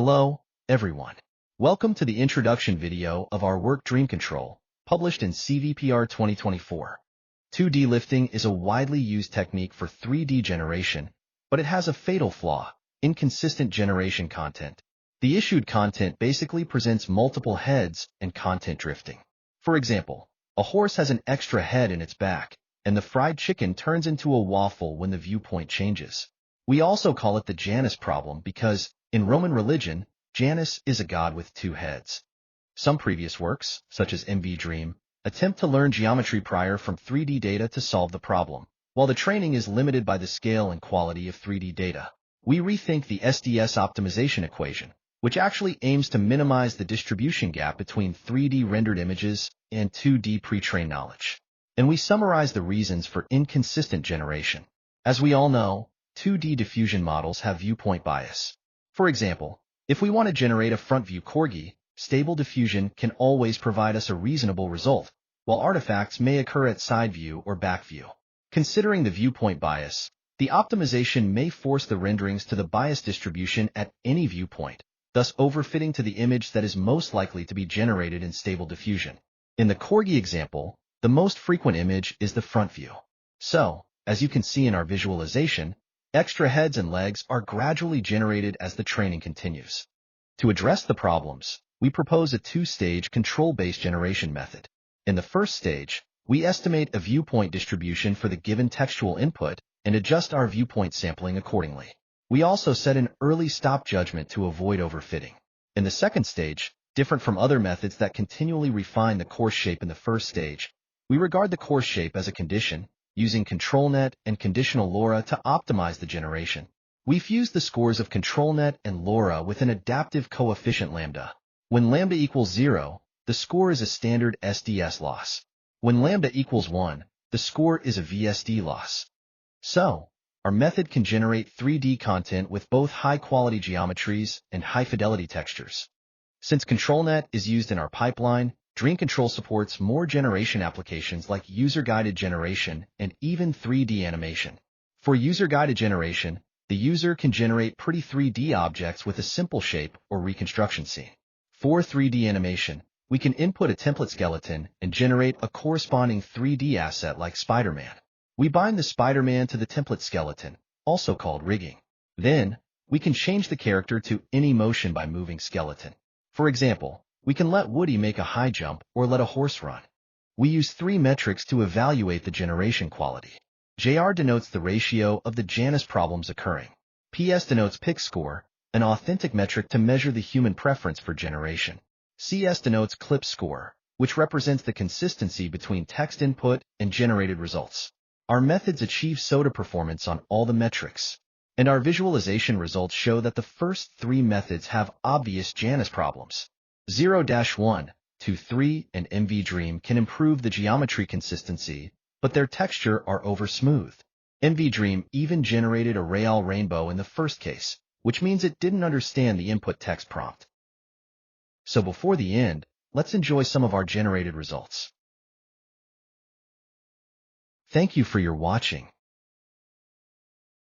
Hello, everyone. Welcome to the introduction video of our work DreamControl, published in CVPR 2024. 2D lifting is a widely used technique for 3D generation, but it has a fatal flaw: inconsistent generation content. The issued content basically presents multiple heads and content drifting. For example, a horse has an extra head in its back, and the fried chicken turns into a waffle when the viewpoint changes. We also call it the Janus problem because, in Roman religion, Janus is a god with two heads. Some previous works, such as MV Dream, attempt to learn geometry prior from 3D data to solve the problem. While the training is limited by the scale and quality of 3D data, we rethink the SDS optimization equation, which actually aims to minimize the distribution gap between 3D rendered images and 2D pre-trained knowledge. And we summarize the reasons for inconsistent generation. As we all know, 2D diffusion models have viewpoint bias. For example, if we want to generate a front view corgi, stable diffusion can always provide us a reasonable result, while artifacts may occur at side view or back view. Considering the viewpoint bias, the optimization may force the renderings to the bias distribution at any viewpoint, thus overfitting to the image that is most likely to be generated in stable diffusion. In the corgi example, the most frequent image is the front view. So, as you can see in our visualization, extra heads and legs are gradually generated as the training continues. To address the problems, we propose a two-stage control-based generation method. In the first stage, we estimate a viewpoint distribution for the given textual input and adjust our viewpoint sampling accordingly. We also set an early stop judgment to avoid overfitting. In the second stage, different from other methods that continually refine the course shape in the first stage, we regard the course shape as a condition, using ControlNet and conditional LoRa to optimize the generation. We fuse the scores of ControlNet and LoRa with an adaptive coefficient lambda. When lambda equals 0, the score is a standard SDS loss. When lambda equals 1, the score is a VSD loss. So, our method can generate 3D content with both high-quality geometries and high-fidelity textures. Since ControlNet is used in our pipeline, DreamControl supports more generation applications like user-guided generation and even 3D animation. For user-guided generation, the user can generate pretty 3D objects with a simple shape or reconstruction scene. For 3D animation, we can input a template skeleton and generate a corresponding 3D asset like Spider-Man. We bind the Spider-Man to the template skeleton, also called rigging. Then, we can change the character to any motion by moving skeleton. For example, we can let Woody make a high jump or let a horse run. We use three metrics to evaluate the generation quality. JR denotes the ratio of the Janus problems occurring. PS denotes pick score, an authentic metric to measure the human preference for generation. CS denotes clip score, which represents the consistency between text input and generated results. Our methods achieve SOTA performance on all the metrics, and our visualization results show that the first three methods have obvious Janus problems. 0-1, 2, 3, and MV Dream can improve the geometry consistency, but their texture are over-smoothed. MV Dream even generated a real rainbow in the first case, which means it didn't understand the input text prompt. So before the end, let's enjoy some of our generated results. Thank you for your watching.